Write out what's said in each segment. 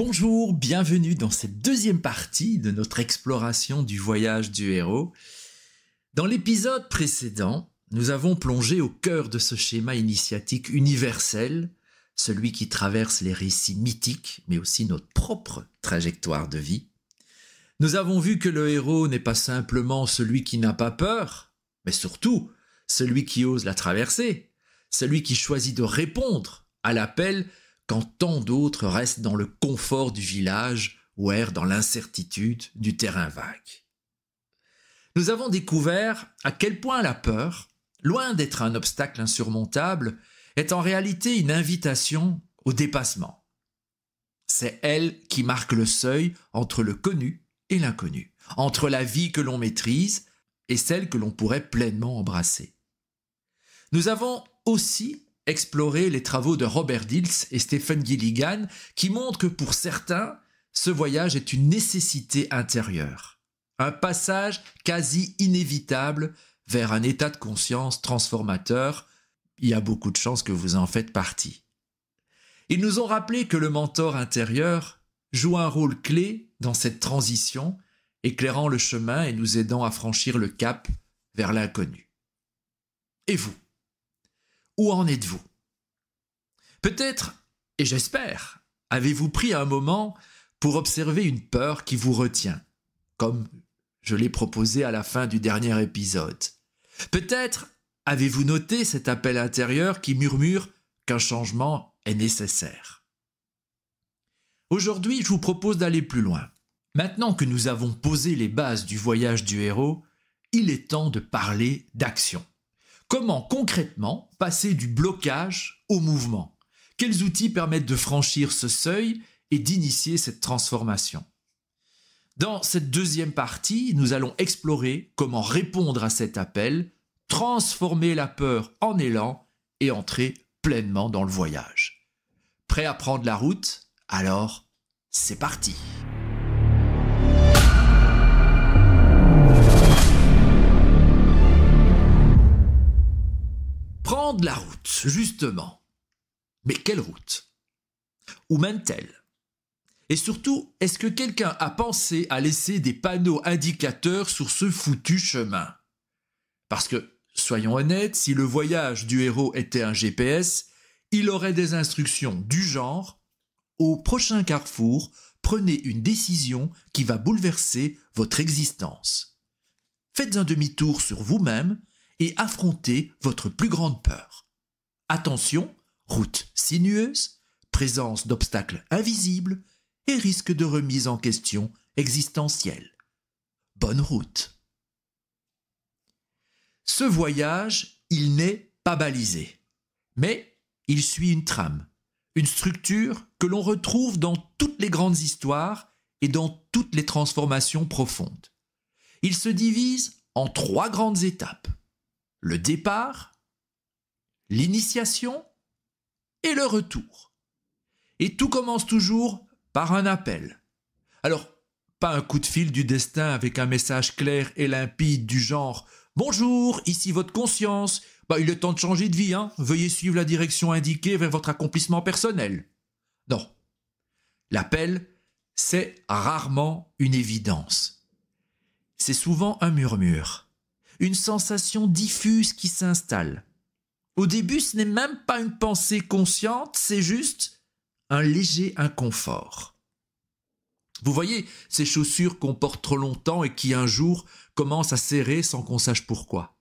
Bonjour, bienvenue dans cette deuxième partie de notre exploration du voyage du héros. Dans l'épisode précédent, nous avons plongé au cœur de ce schéma initiatique universel, celui qui traverse les récits mythiques, mais aussi notre propre trajectoire de vie. Nous avons vu que le héros n'est pas simplement celui qui n'a pas peur, mais surtout celui qui ose la traverser, celui qui choisit de répondre à l'appel quand tant d'autres restent dans le confort du village ou errent dans l'incertitude du terrain vague. Nous avons découvert à quel point la peur, loin d'être un obstacle insurmontable, est en réalité une invitation au dépassement. C'est elle qui marque le seuil entre le connu et l'inconnu, entre la vie que l'on maîtrise et celle que l'on pourrait pleinement embrasser. Nous avons aussi exploré les travaux de Robert Dilts et Stephen Gilligan qui montrent que pour certains, ce voyage est une nécessité intérieure, un passage quasi inévitable vers un état de conscience transformateur. Il y a beaucoup de chances que vous en faites partie. Ils nous ont rappelé que le mentor intérieur joue un rôle clé dans cette transition, éclairant le chemin et nous aidant à franchir le cap vers l'inconnu. Et vous ? Où en êtes-vous ? Peut-être, et j'espère, avez-vous pris un moment pour observer une peur qui vous retient, comme je l'ai proposé à la fin du dernier épisode. Peut-être avez-vous noté cet appel intérieur qui murmure qu'un changement est nécessaire. Aujourd'hui, je vous propose d'aller plus loin. Maintenant que nous avons posé les bases du voyage du héros, il est temps de parler d'action. Comment concrètement passer du blocage au mouvement ? Quels outils permettent de franchir ce seuil et d'initier cette transformation ? Dans cette deuxième partie, nous allons explorer comment répondre à cet appel, transformer la peur en élan et entrer pleinement dans le voyage. Prêt à prendre la route ? Alors, c'est parti ! Prendre la route, justement. Mais quelle route ? Où mène-t-elle ? Et surtout, est-ce que quelqu'un a pensé à laisser des panneaux indicateurs sur ce foutu chemin ? Parce que, soyons honnêtes, si le voyage du héros était un GPS, il aurait des instructions du genre « Au prochain carrefour, prenez une décision qui va bouleverser votre existence. Faites un demi-tour sur vous-même et affrontez votre plus grande peur. Attention, route sinueuse, présence d'obstacles invisibles et risque de remise en question existentielle. Bonne route. » Ce voyage, il n'est pas balisé, mais il suit une trame, une structure que l'on retrouve dans toutes les grandes histoires et dans toutes les transformations profondes. Il se divise en 3 grandes étapes. Le départ, l'initiation et le retour. Et tout commence toujours par un appel. Alors, pas un coup de fil du destin avec un message clair et limpide du genre « Bonjour, ici votre conscience, il est temps de changer de vie, veuillez suivre la direction indiquée vers votre accomplissement personnel. » Non. L'appel, c'est rarement une évidence. C'est souvent un murmure. Une sensation diffuse qui s'installe. Au début, ce n'est même pas une pensée consciente, c'est juste un léger inconfort. Vous voyez ces chaussures qu'on porte trop longtemps et qui un jour commencent à serrer sans qu'on sache pourquoi.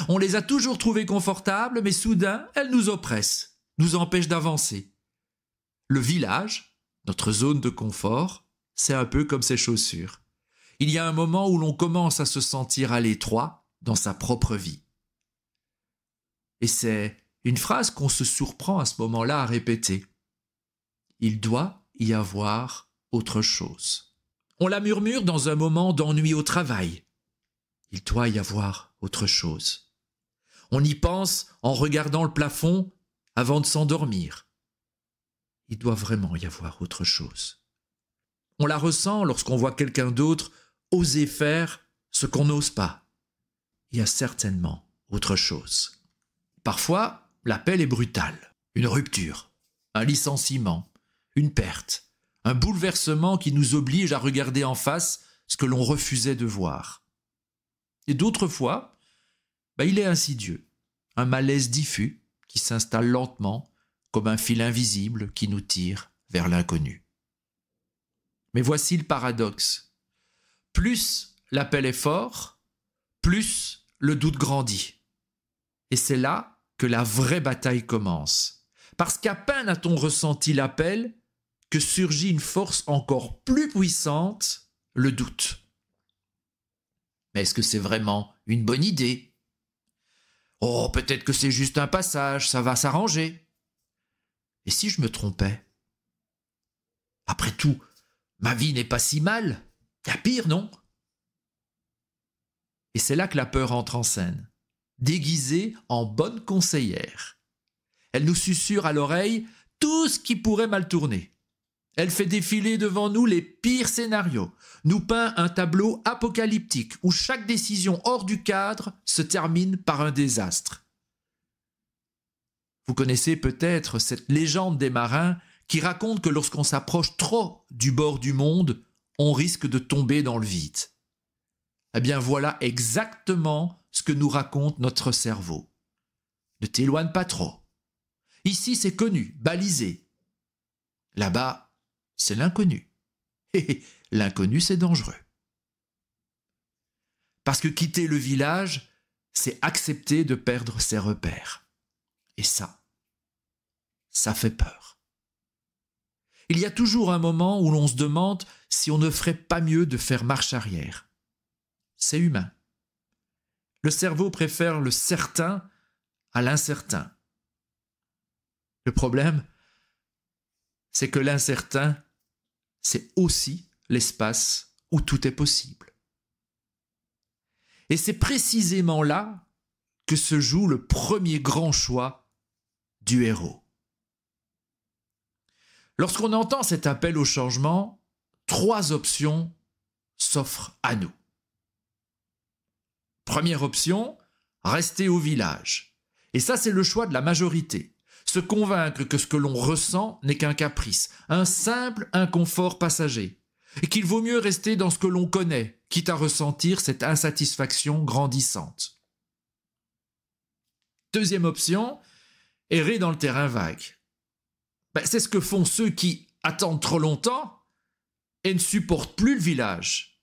On les a toujours trouvées confortables, mais soudain, elles nous oppressent, nous empêchent d'avancer. Le village, notre zone de confort, c'est un peu comme ces chaussures. Il y a un moment où l'on commence à se sentir à l'étroit dans sa propre vie. Et c'est une phrase qu'on se surprend à ce moment-là à répéter. Il doit y avoir autre chose. On la murmure dans un moment d'ennui au travail. Il doit y avoir autre chose. On y pense en regardant le plafond avant de s'endormir. Il doit vraiment y avoir autre chose. On la ressent lorsqu'on voit quelqu'un d'autre oser faire ce qu'on n'ose pas. Il y a certainement autre chose. Parfois, l'appel est brutal. Une rupture, un licenciement, une perte, un bouleversement qui nous oblige à regarder en face ce que l'on refusait de voir. Et d'autres fois, il est insidieux, un malaise diffus qui s'installe lentement comme un fil invisible qui nous tire vers l'inconnu. Mais voici le paradoxe. Plus l'appel est fort, plus le doute grandit. Et c'est là que la vraie bataille commence. Parce qu'à peine a-t-on ressenti l'appel que surgit une force encore plus puissante, le doute. Mais est-ce que c'est vraiment une bonne idée? Oh, peut-être que c'est juste un passage, ça va s'arranger. Et si je me trompais? Après tout, ma vie n'est pas si mal. Il y a pire, non? Et c'est là que la peur entre en scène, déguisée en bonne conseillère. Elle nous susurre à l'oreille tout ce qui pourrait mal tourner. Elle fait défiler devant nous les pires scénarios, nous peint un tableau apocalyptique où chaque décision hors du cadre se termine par un désastre. Vous connaissez peut-être cette légende des marins qui raconte que lorsqu'on s'approche trop du bord du monde, on risque de tomber dans le vide. Eh bien voilà exactement ce que nous raconte notre cerveau. Ne t'éloigne pas trop. Ici c'est connu, balisé. Là-bas, c'est l'inconnu. Et l'inconnu c'est dangereux. Parce que quitter le village, c'est accepter de perdre ses repères. Et ça fait peur. Il y a toujours un moment où l'on se demande si on ne ferait pas mieux de faire marche arrière. C'est humain. Le cerveau préfère le certain à l'incertain. Le problème, c'est que l'incertain, c'est aussi l'espace où tout est possible. Et c'est précisément là que se joue le premier grand choix du héros. Lorsqu'on entend cet appel au changement, 3 options s'offrent à nous. Première option, rester au village. Et ça, c'est le choix de la majorité. Se convaincre que ce que l'on ressent n'est qu'un caprice, un simple inconfort passager, et qu'il vaut mieux rester dans ce que l'on connaît, quitte à ressentir cette insatisfaction grandissante. Deuxième option, errer dans le terrain vague. C'est ce que font ceux qui attendent trop longtemps et ne supportent plus le village.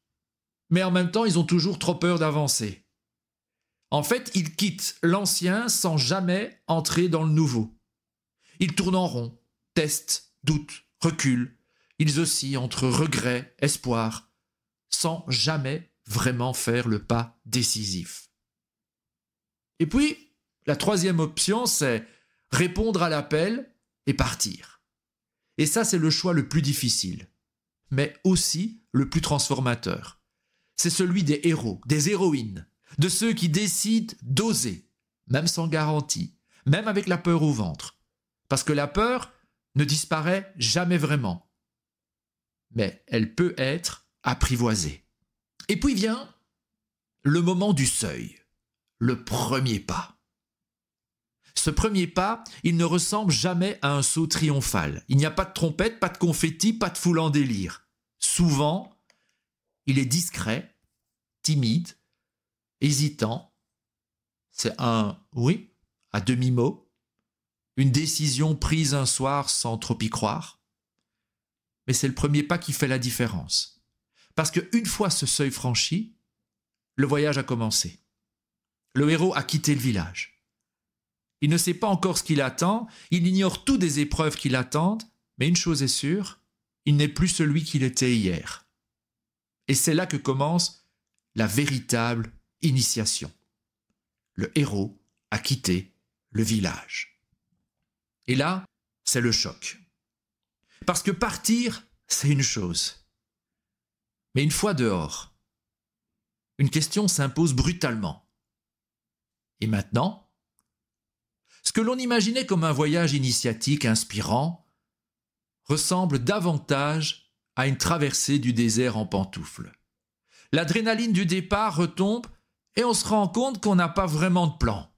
Mais en même temps, ils ont toujours trop peur d'avancer. En fait, ils quittent l'ancien sans jamais entrer dans le nouveau. Ils tournent en rond, testent, doutent, reculent. Ils oscillent entre regret, espoir, sans jamais vraiment faire le pas décisif. Et puis, la troisième option, c'est répondre à l'appel et partir. Et ça, c'est le choix le plus difficile, mais aussi le plus transformateur. C'est celui des héros, des héroïnes, de ceux qui décident d'oser, même sans garantie, même avec la peur au ventre. Parce que la peur ne disparaît jamais vraiment, mais elle peut être apprivoisée. Et puis vient le moment du seuil, le premier pas. Ce premier pas, il ne ressemble jamais à un saut triomphal. Il n'y a pas de trompette, pas de confetti, pas de foule en délire. Souvent, il est discret, timide, hésitant. C'est un oui à demi-mot, une décision prise un soir sans trop y croire. Mais c'est le premier pas qui fait la différence. Parce qu'une fois ce seuil franchi, le voyage a commencé. Le héros a quitté le village. Il ne sait pas encore ce qui l'attend, il ignore toutes des épreuves qui l'attendent, mais une chose est sûre, il n'est plus celui qu'il était hier. Et c'est là que commence la véritable initiation. Le héros a quitté le village. Et là, c'est le choc. Parce que partir, c'est une chose. Mais une fois dehors, une question s'impose brutalement. Et maintenant ? Ce que l'on imaginait comme un voyage initiatique inspirant ressemble davantage à une traversée du désert en pantoufles. L'adrénaline du départ retombe et on se rend compte qu'on n'a pas vraiment de plan.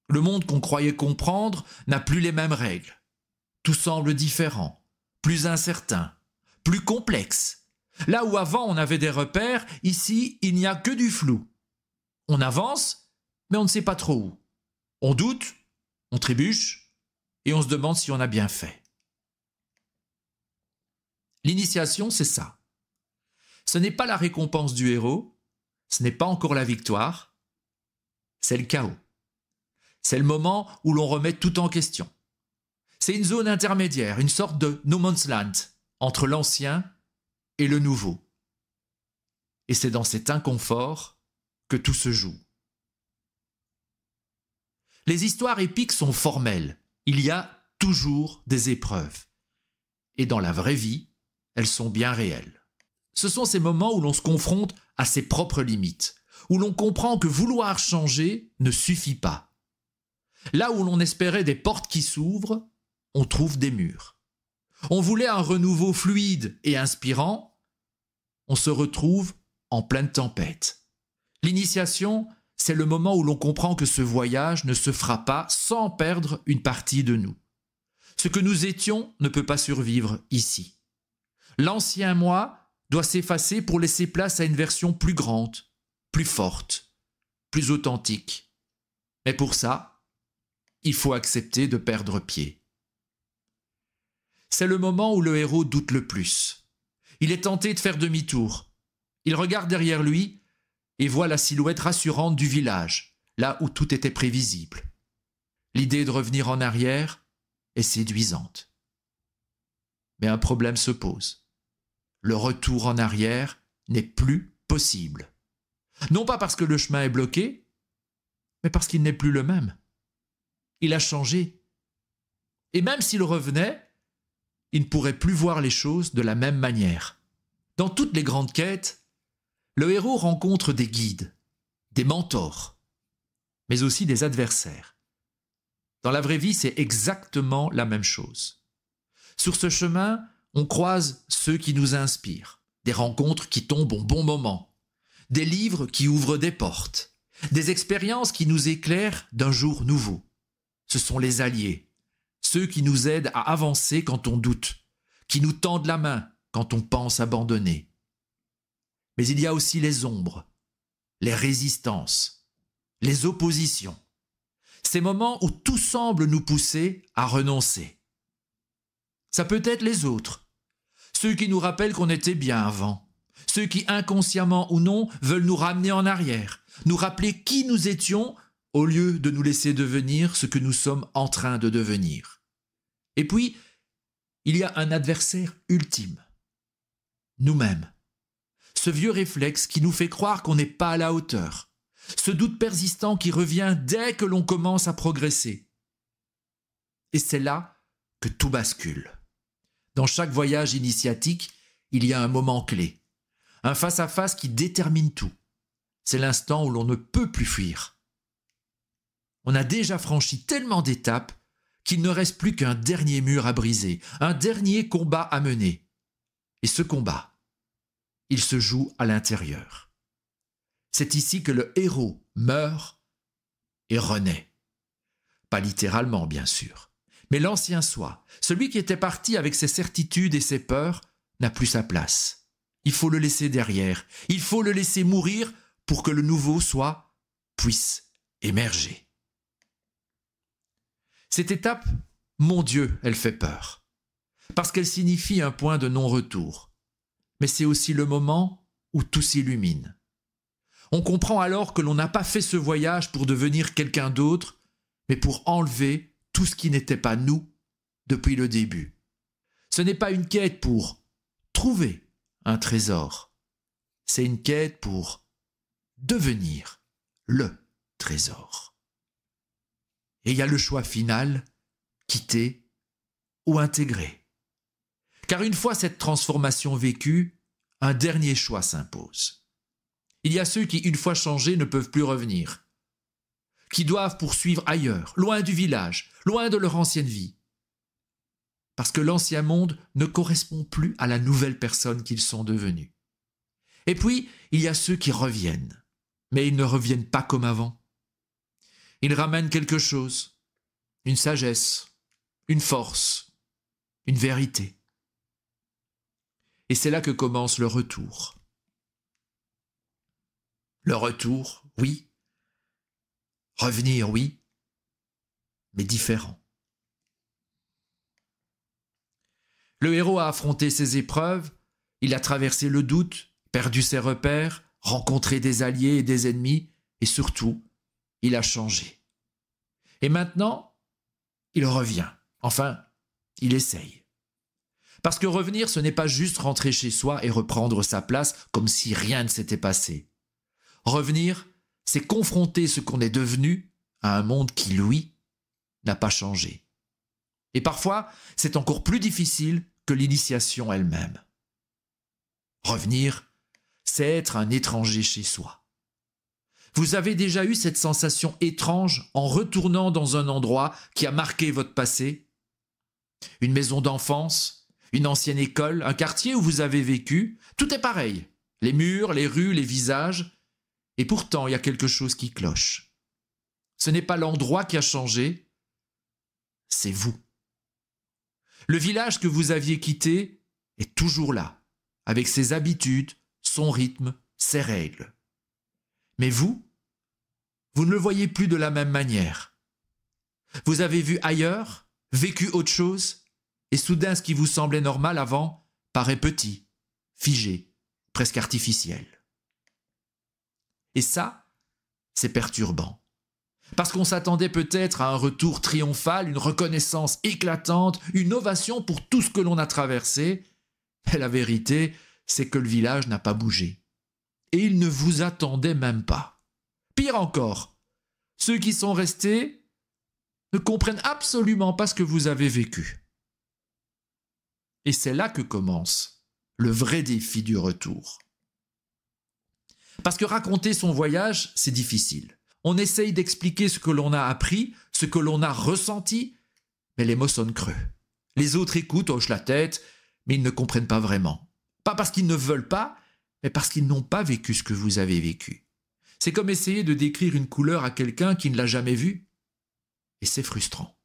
Le monde qu'on croyait comprendre n'a plus les mêmes règles. Tout semble différent, plus incertain, plus complexe. Là où avant on avait des repères, ici il n'y a que du flou. On avance, mais on ne sait pas trop où. On doute, on trébuche, et on se demande si on a bien fait. L'initiation, c'est ça. Ce n'est pas la récompense du héros, ce n'est pas encore la victoire, c'est le chaos. C'est le moment où l'on remet tout en question. C'est une zone intermédiaire, une sorte de no man's land entre l'ancien et le nouveau. Et c'est dans cet inconfort que tout se joue. Les histoires épiques sont formelles. Il y a toujours des épreuves. Et dans la vraie vie, elles sont bien réelles. Ce sont ces moments où l'on se confronte à ses propres limites, où l'on comprend que vouloir changer ne suffit pas. Là où l'on espérait des portes qui s'ouvrent, on trouve des murs. On voulait un renouveau fluide et inspirant, on se retrouve en pleine tempête. L'initiation, c'est le moment où l'on comprend que ce voyage ne se fera pas sans perdre une partie de nous. Ce que nous étions ne peut pas survivre ici. L'ancien moi doit s'effacer pour laisser place à une version plus grande, plus forte, plus authentique. Mais pour ça, il faut accepter de perdre pied. C'est le moment où le héros doute le plus. Il est tenté de faire demi-tour. Il regarde derrière lui et voit la silhouette rassurante du village, là où tout était prévisible. L'idée de revenir en arrière est séduisante. Mais un problème se pose. Le retour en arrière n'est plus possible. Non pas parce que le chemin est bloqué, mais parce qu'il n'est plus le même. Il a changé. Et même s'il revenait, il ne pourrait plus voir les choses de la même manière. Dans toutes les grandes quêtes, le héros rencontre des guides, des mentors, mais aussi des adversaires. Dans la vraie vie, c'est exactement la même chose. Sur ce chemin, on croise ceux qui nous inspirent, des rencontres qui tombent au bon moment, des livres qui ouvrent des portes, des expériences qui nous éclairent d'un jour nouveau. Ce sont les alliés, ceux qui nous aident à avancer quand on doute, qui nous tendent la main quand on pense abandonner. Mais il y a aussi les ombres, les résistances, les oppositions, ces moments où tout semble nous pousser à renoncer. Ça peut être les autres, ceux qui nous rappellent qu'on était bien avant, ceux qui inconsciemment ou non veulent nous ramener en arrière, nous rappeler qui nous étions au lieu de nous laisser devenir ce que nous sommes en train de devenir. Et puis, il y a un adversaire ultime, nous-mêmes. Ce vieux réflexe qui nous fait croire qu'on n'est pas à la hauteur, ce doute persistant qui revient dès que l'on commence à progresser. Et c'est là que tout bascule. Dans chaque voyage initiatique, il y a un moment clé, un face-à-face qui détermine tout. C'est l'instant où l'on ne peut plus fuir. On a déjà franchi tellement d'étapes qu'il ne reste plus qu'un dernier mur à briser, un dernier combat à mener. Et ce combat, il se joue à l'intérieur. C'est ici que le héros meurt et renaît. Pas littéralement, bien sûr, mais l'ancien soi, celui qui était parti avec ses certitudes et ses peurs, n'a plus sa place. Il faut le laisser derrière, il faut le laisser mourir pour que le nouveau soi puisse émerger. Cette étape, mon Dieu, elle fait peur, parce qu'elle signifie un point de non-retour. Mais c'est aussi le moment où tout s'illumine. On comprend alors que l'on n'a pas fait ce voyage pour devenir quelqu'un d'autre, mais pour enlever tout ce qui n'était pas nous depuis le début. Ce n'est pas une quête pour trouver un trésor, c'est une quête pour devenir le trésor. Et il y a le choix final, quitter ou intégrer. Car une fois cette transformation vécue, un dernier choix s'impose. Il y a ceux qui, une fois changés, ne peuvent plus revenir, qui doivent poursuivre ailleurs, loin du village, loin de leur ancienne vie. Parce que l'ancien monde ne correspond plus à la nouvelle personne qu'ils sont devenus. Et puis, il y a ceux qui reviennent, mais ils ne reviennent pas comme avant. Ils ramènent quelque chose, une sagesse, une force, une vérité. Et c'est là que commence le retour. Le retour, oui. Revenir, oui. Mais différent. Le héros a affronté ses épreuves, il a traversé le doute, perdu ses repères, rencontré des alliés et des ennemis, et surtout, il a changé. Et maintenant, il revient. Enfin, il essaye. Parce que revenir, ce n'est pas juste rentrer chez soi et reprendre sa place comme si rien ne s'était passé. Revenir, c'est confronter ce qu'on est devenu à un monde qui, lui, n'a pas changé. Et parfois, c'est encore plus difficile que l'initiation elle-même. Revenir, c'est être un étranger chez soi. Vous avez déjà eu cette sensation étrange en retournant dans un endroit qui a marqué votre passé? Une maison d'enfance, une ancienne école, un quartier où vous avez vécu, tout est pareil. Les murs, les rues, les visages. Et pourtant, il y a quelque chose qui cloche. Ce n'est pas l'endroit qui a changé, c'est vous. Le village que vous aviez quitté est toujours là, avec ses habitudes, son rythme, ses règles. Mais vous ne le voyez plus de la même manière. Vous avez vu ailleurs, vécu autre chose, et soudain ce qui vous semblait normal avant paraît petit, figé, presque artificiel. Et ça, c'est perturbant. Parce qu'on s'attendait peut-être à un retour triomphal, une reconnaissance éclatante, une ovation pour tout ce que l'on a traversé. Mais la vérité, c'est que le village n'a pas bougé. Et il ne vous attendait même pas. Pire encore, ceux qui sont restés ne comprennent absolument pas ce que vous avez vécu. Et c'est là que commence le vrai défi du retour. Parce que raconter son voyage, c'est difficile. On essaye d'expliquer ce que l'on a appris, ce que l'on a ressenti, mais les mots sonnent creux. Les autres écoutent, hochent la tête, mais ils ne comprennent pas vraiment. Pas parce qu'ils ne veulent pas, mais parce qu'ils n'ont pas vécu ce que vous avez vécu. C'est comme essayer de décrire une couleur à quelqu'un qui ne l'a jamais vue. Et c'est frustrant.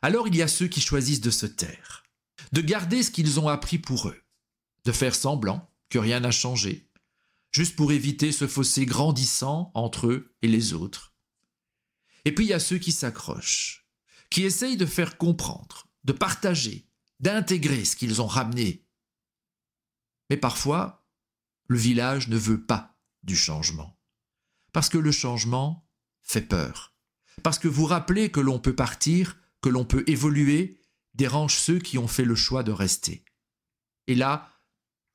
Alors il y a ceux qui choisissent de se taire, de garder ce qu'ils ont appris pour eux, de faire semblant que rien n'a changé, juste pour éviter ce fossé grandissant entre eux et les autres. Et puis il y a ceux qui s'accrochent, qui essayent de faire comprendre, de partager, d'intégrer ce qu'ils ont ramené. Mais parfois, le village ne veut pas du changement. Parce que le changement fait peur. Parce que vous rappelez que l'on peut partir, que l'on peut évoluer, dérange ceux qui ont fait le choix de rester. Et là,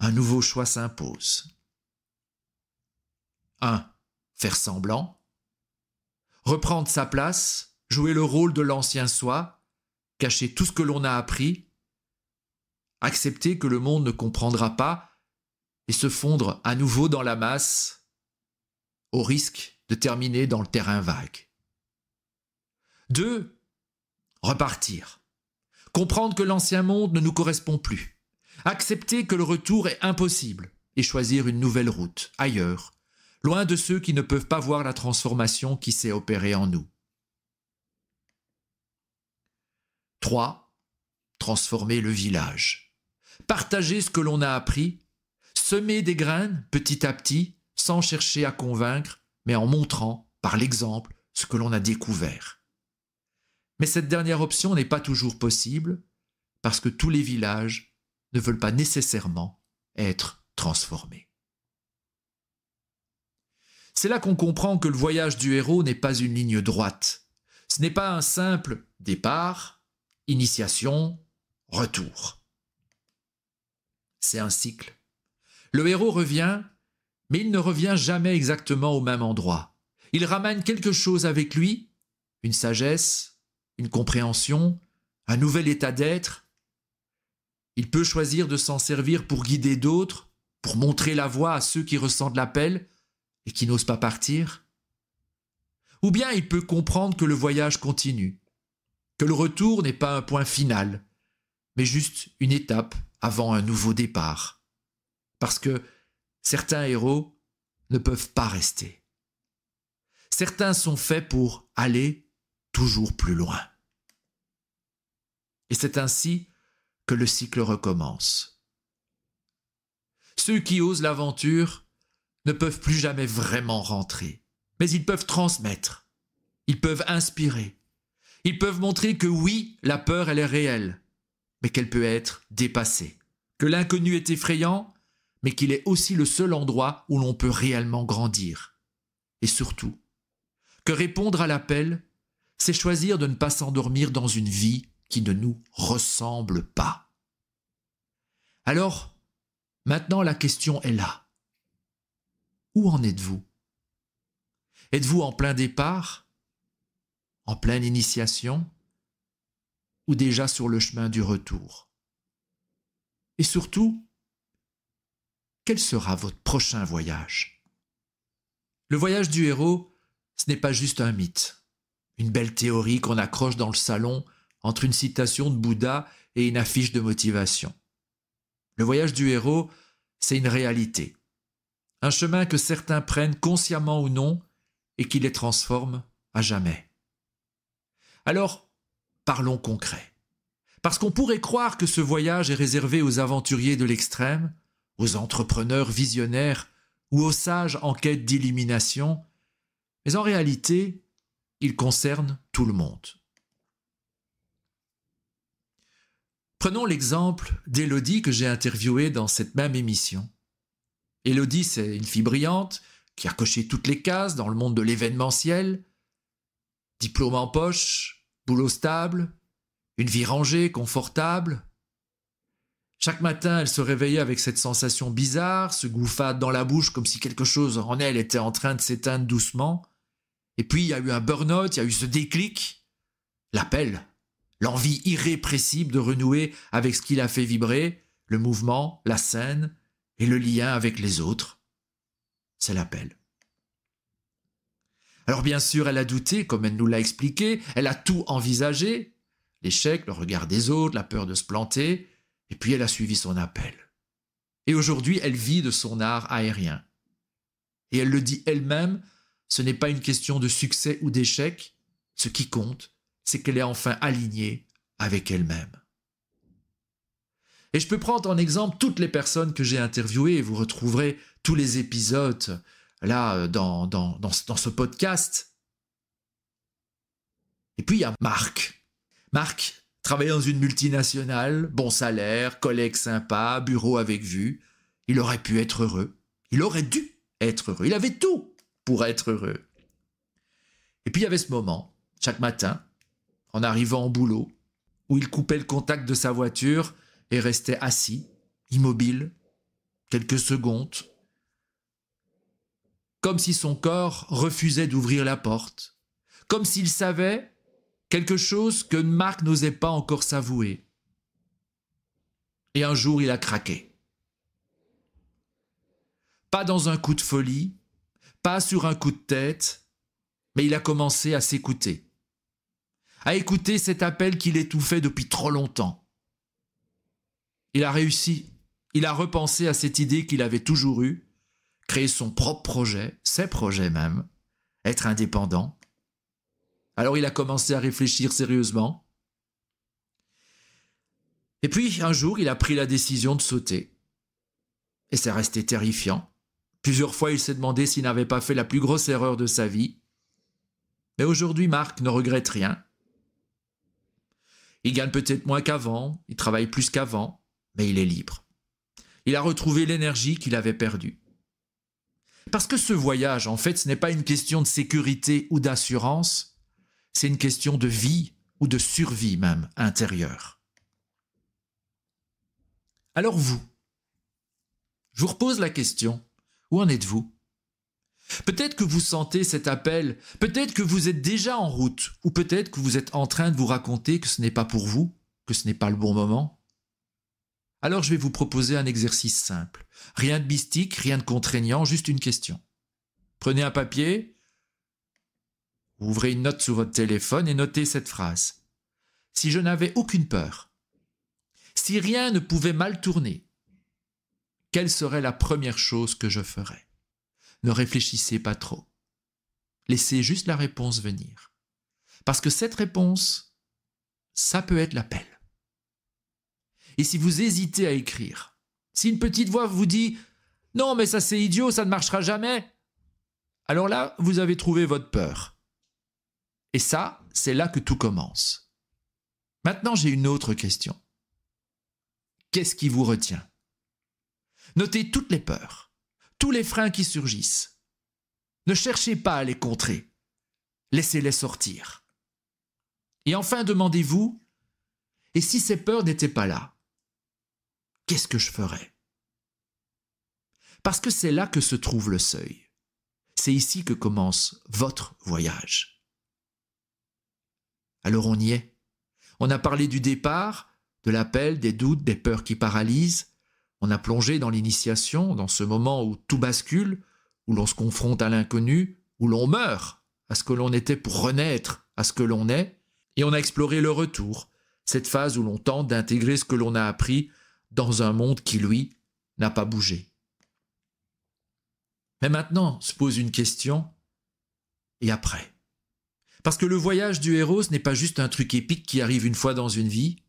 un nouveau choix s'impose. 1. Faire semblant. Reprendre sa place, jouer le rôle de l'ancien soi, cacher tout ce que l'on a appris, accepter que le monde ne comprendra pas et se fondre à nouveau dans la masse, au risque de terminer dans le terrain vague. 2. Repartir. Comprendre que l'ancien monde ne nous correspond plus. Accepter que le retour est impossible et choisir une nouvelle route, ailleurs, loin de ceux qui ne peuvent pas voir la transformation qui s'est opérée en nous. 3. Transformer le village. Partager ce que l'on a appris, semer des graines petit à petit, sans chercher à convaincre, mais en montrant, par l'exemple, ce que l'on a découvert. Mais cette dernière option n'est pas toujours possible, parce que tous les villages ne veulent pas nécessairement être transformés. C'est là qu'on comprend que le voyage du héros n'est pas une ligne droite. Ce n'est pas un simple départ, initiation, retour. C'est un cycle. Le héros revient, mais il ne revient jamais exactement au même endroit. Il ramène quelque chose avec lui, une sagesse, une compréhension, un nouvel état d'être. Il peut choisir de s'en servir pour guider d'autres, pour montrer la voie à ceux qui ressentent l'appel et qui n'osent pas partir. Ou bien il peut comprendre que le voyage continue, que le retour n'est pas un point final, mais juste une étape avant un nouveau départ. Parce que certains héros ne peuvent pas rester. Certains sont faits pour aller toujours plus loin. Et c'est ainsi que le cycle recommence. Ceux qui osent l'aventure ne peuvent plus jamais vraiment rentrer, mais ils peuvent transmettre, ils peuvent inspirer, ils peuvent montrer que oui, la peur, elle est réelle, mais qu'elle peut être dépassée, que l'inconnu est effrayant, mais qu'il est aussi le seul endroit où l'on peut réellement grandir. Et surtout, que répondre à l'appel, c'est choisir de ne pas s'endormir dans une vie qui ne nous ressemble pas. Alors, maintenant la question est là. Où en êtes-vous? Êtes-vous en plein départ? En pleine initiation? Ou déjà sur le chemin du retour? Et surtout, quel sera votre prochain voyage? Le voyage du héros, ce n'est pas juste un mythe, une belle théorie qu'on accroche dans le salon entre une citation de Bouddha et une affiche de motivation. Le voyage du héros, c'est une réalité, un chemin que certains prennent consciemment ou non et qui les transforme à jamais. Alors, parlons concret. Parce qu'on pourrait croire que ce voyage est réservé aux aventuriers de l'extrême, aux entrepreneurs visionnaires ou aux sages en quête d'illumination, mais en réalité, il concerne tout le monde. Prenons l'exemple d'Élodie que j'ai interviewée dans cette même émission. Élodie, c'est une fille brillante qui a coché toutes les cases dans le monde de l'événementiel, diplôme en poche, boulot stable, une vie rangée, confortable. Chaque matin, elle se réveillait avec cette sensation bizarre, ce goût fade dans la bouche comme si quelque chose en elle était en train de s'éteindre doucement. Et puis, il y a eu un burn-out, il y a eu ce déclic, l'appel, l'envie irrépressible de renouer avec ce qui l'a fait vibrer, le mouvement, la scène et le lien avec les autres. C'est l'appel. Alors bien sûr, elle a douté, comme elle nous l'a expliqué, elle a tout envisagé, l'échec, le regard des autres, la peur de se planter, et puis elle a suivi son appel. Et aujourd'hui, elle vit de son art aérien. Et elle le dit elle-même, ce n'est pas une question de succès ou d'échec, ce qui compte, c'est qu'elle est enfin alignée avec elle-même. Et je peux prendre en exemple toutes les personnes que j'ai interviewées, et vous retrouverez tous les épisodes là dans ce podcast. Et puis il y a Marc. Marc travaille dans une multinationale, bon salaire, collègue sympa, bureau avec vue. Il aurait pu être heureux. Il aurait dû être heureux. Il avait tout pour être heureux. Et puis il y avait ce moment, chaque matin, en arrivant au boulot, où il coupait le contact de sa voiture et restait assis, immobile, quelques secondes, comme si son corps refusait d'ouvrir la porte, comme s'il savait quelque chose que Marc n'osait pas encore s'avouer. Et un jour, il a craqué. Pas dans un coup de folie, pas sur un coup de tête, mais il a commencé à s'écouter, à écouter cet appel qu'il étouffait depuis trop longtemps. Il a réussi, il a repensé à cette idée qu'il avait toujours eue, créer son propre projet, ses projets même, être indépendant. Alors il a commencé à réfléchir sérieusement. Et puis un jour, il a pris la décision de sauter. Et c'est resté terrifiant. Plusieurs fois, il s'est demandé s'il n'avait pas fait la plus grosse erreur de sa vie. Mais aujourd'hui, Marc ne regrette rien. Il gagne peut-être moins qu'avant, il travaille plus qu'avant, mais il est libre. Il a retrouvé l'énergie qu'il avait perdue. Parce que ce voyage, en fait, ce n'est pas une question de sécurité ou d'assurance, c'est une question de vie ou de survie même intérieure. Alors vous, je vous repose la question, où en êtes-vous? Peut-être que vous sentez cet appel, peut-être que vous êtes déjà en route, ou peut-être que vous êtes en train de vous raconter que ce n'est pas pour vous, que ce n'est pas le bon moment. Alors je vais vous proposer un exercice simple. Rien de mystique, rien de contraignant, juste une question. Prenez un papier, ouvrez une note sur votre téléphone et notez cette phrase. Si je n'avais aucune peur, si rien ne pouvait mal tourner, quelle serait la première chose que je ferais? Ne réfléchissez pas trop. Laissez juste la réponse venir. Parce que cette réponse, ça peut être l'appel. et si vous hésitez à écrire, si une petite voix vous dit « Non, mais ça c'est idiot, ça ne marchera jamais », alors là, vous avez trouvé votre peur. Et ça, c'est là que tout commence. Maintenant, j'ai une autre question. Qu'est-ce qui vous retient? Notez toutes les peurs, tous les freins qui surgissent. Ne cherchez pas à les contrer. Laissez-les sortir. Et enfin, demandez-vous, et si ces peurs n'étaient pas là, qu'est-ce que je ferais? Parce que c'est là que se trouve le seuil. C'est ici que commence votre voyage. Alors on y est. On a parlé du départ, de l'appel, des doutes, des peurs qui paralysent. On a plongé dans l'initiation, dans ce moment où tout bascule, où l'on se confronte à l'inconnu, où l'on meurt à ce que l'on était pour renaître à ce que l'on est. Et on a exploré le retour, cette phase où l'on tente d'intégrer ce que l'on a appris dans un monde qui, lui, n'a pas bougé. Mais maintenant se pose une question, et après? Parce que le voyage du héros, ce n'est pas juste un truc épique qui arrive une fois dans une vie,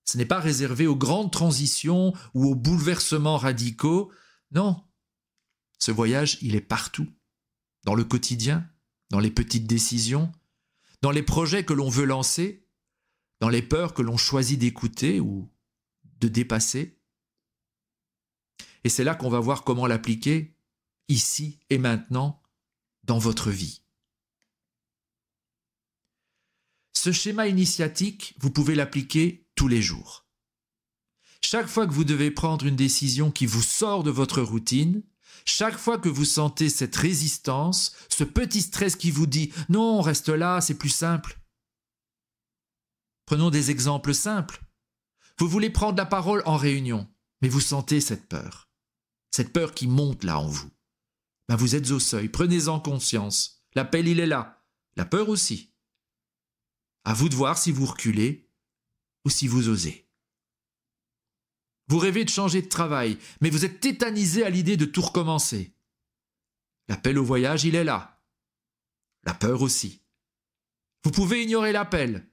ce n'est pas réservé aux grandes transitions ou aux bouleversements radicaux, non. Ce voyage, il est partout, dans le quotidien, dans les petites décisions, dans les projets que l'on veut lancer, dans les peurs que l'on choisit d'écouter ou de dépasser. Et c'est là qu'on va voir comment l'appliquer, ici et maintenant, dans votre vie. Ce schéma initiatique, vous pouvez l'appliquer tous les jours. Chaque fois que vous devez prendre une décision qui vous sort de votre routine, chaque fois que vous sentez cette résistance, ce petit stress qui vous dit « Non, reste là, c'est plus simple ». Prenons des exemples simples. Vous voulez prendre la parole en réunion, mais vous sentez cette peur qui monte là en vous. Ben vous êtes au seuil, prenez-en conscience. L'appel, il est là. La peur aussi. À vous de voir si vous reculez ou si vous osez. Vous rêvez de changer de travail, mais vous êtes tétanisé à l'idée de tout recommencer. L'appel au voyage, il est là. La peur aussi. Vous pouvez ignorer l'appel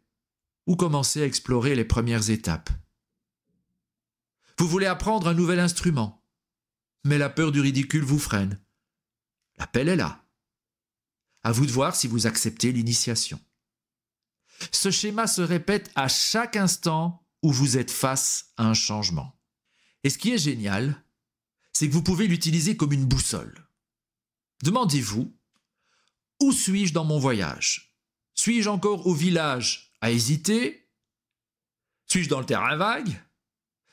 ou commencer à explorer les premières étapes. Vous voulez apprendre un nouvel instrument, mais la peur du ridicule vous freine. L'appel est là. À vous de voir si vous acceptez l'initiation. Ce schéma se répète à chaque instant où vous êtes face à un changement. Et ce qui est génial, c'est que vous pouvez l'utiliser comme une boussole. Demandez-vous, où suis-je dans mon voyage? Suis-je encore au village à hésiter? Suis-je dans le terrain vague?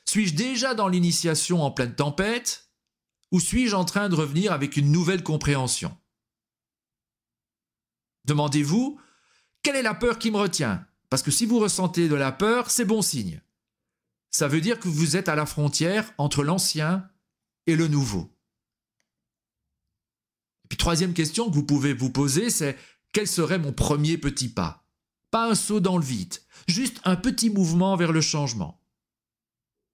Suis-je déjà dans l'initiation en pleine tempête? Ou suis-je en train de revenir avec une nouvelle compréhension? Demandez-vous, quelle est la peur qui me retient? Parce que si vous ressentez de la peur, c'est bon signe. Ça veut dire que vous êtes à la frontière entre l'ancien et le nouveau. Et puis troisième question que vous pouvez vous poser, c'est quel serait mon premier petit pas? Pas un saut dans le vide, juste un petit mouvement vers le changement.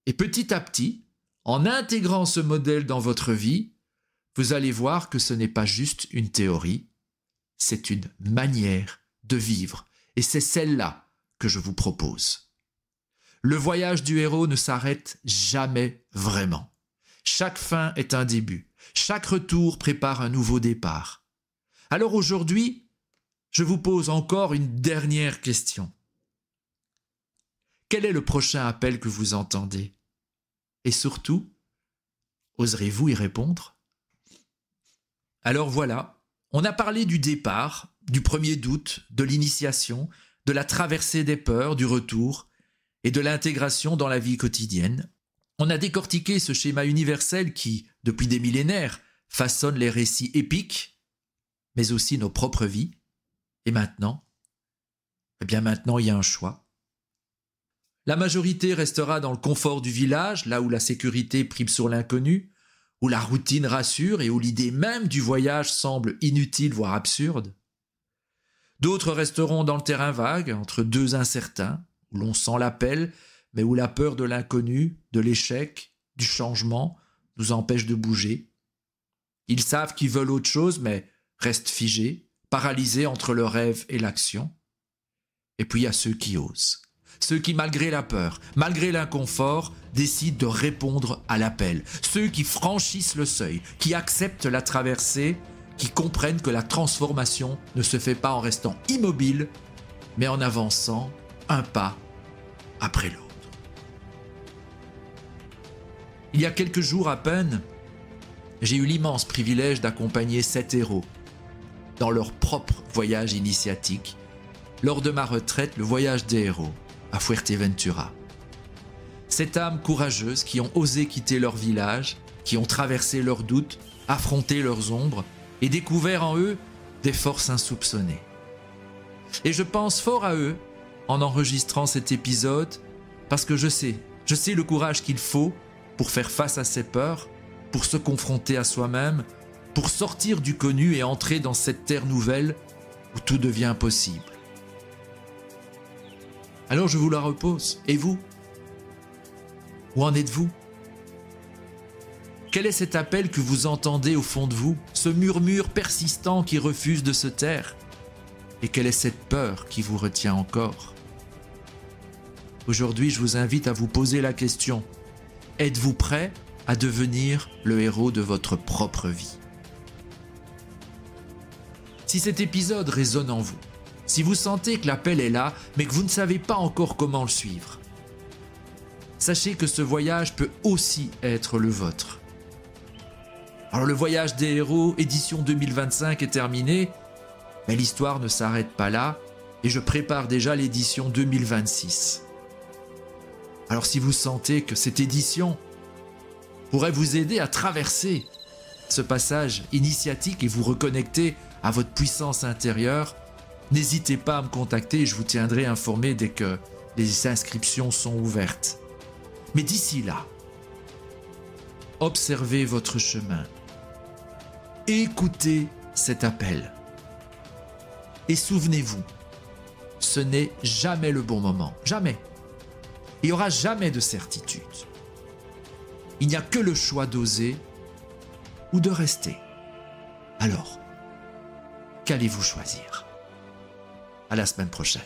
Et petit à petit, en intégrant ce modèle dans votre vie, vous allez voir que ce n'est pas juste une théorie, c'est une manière de vivre. Et c'est celle-là que je vous propose. Le voyage du héros ne s'arrête jamais vraiment. Chaque fin est un début. Chaque retour prépare un nouveau départ. Alors aujourd'hui, je vous pose encore une dernière question. Quel est le prochain appel que vous entendez? Et surtout, oserez-vous y répondre? Alors voilà, on a parlé du départ, du premier doute, de l'initiation, de la traversée des peurs, du retour et de l'intégration dans la vie quotidienne. On a décortiqué ce schéma universel qui, depuis des millénaires, façonne les récits épiques, mais aussi nos propres vies. Et maintenant? Eh bien maintenant, il y a un choix. La majorité restera dans le confort du village, là où la sécurité prime sur l'inconnu, où la routine rassure et où l'idée même du voyage semble inutile, voire absurde. D'autres resteront dans le terrain vague, entre deux incertains, où l'on sent l'appel, mais où la peur de l'inconnu, de l'échec, du changement nous empêche de bouger. Ils savent qu'ils veulent autre chose, mais restent figés, paralysés entre le rêve et l'action. Et puis il y a ceux qui osent. ceux qui, malgré la peur, malgré l'inconfort, décident de répondre à l'appel, ceux qui franchissent le seuil, qui acceptent la traversée, qui comprennent que la transformation ne se fait pas en restant immobile, mais en avançant un pas après l'autre. Il y a quelques jours à peine, j'ai eu l'immense privilège d'accompagner 7 héros dans leur propre voyage initiatique, lors de ma retraite, le voyage des héros à Fuerteventura. 7 âmes courageuses qui ont osé quitter leur village, qui ont traversé leurs doutes, affronté leurs ombres et découvert en eux des forces insoupçonnées. Et je pense fort à eux en enregistrant cet épisode parce que je sais le courage qu'il faut pour faire face à ses peurs, pour se confronter à soi-même, pour sortir du connu et entrer dans cette terre nouvelle où tout devient possible. Alors je vous la repose. Et vous? Où en êtes-vous? Quel est cet appel que vous entendez au fond de vous, ce murmure persistant qui refuse de se taire? Et quelle est cette peur qui vous retient encore? Aujourd'hui, je vous invite à vous poser la question: êtes-vous prêt à devenir le héros de votre propre vie? Si cet épisode résonne en vous, si vous sentez que l'appel est là, mais que vous ne savez pas encore comment le suivre, sachez que ce voyage peut aussi être le vôtre. Alors le voyage des héros, édition 2025 est terminé, mais l'histoire ne s'arrête pas là et je prépare déjà l'édition 2026. Alors si vous sentez que cette édition pourrait vous aider à traverser ce passage initiatique et vous reconnecter à votre puissance intérieure, n'hésitez pas à me contacter et je vous tiendrai informé dès que les inscriptions sont ouvertes. Mais d'ici là, observez votre chemin, écoutez cet appel et souvenez-vous, ce n'est jamais le bon moment, jamais. Il n'y aura jamais de certitude. Il n'y a que le choix d'oser ou de rester. Alors, qu'allez-vous choisir? À la semaine prochaine.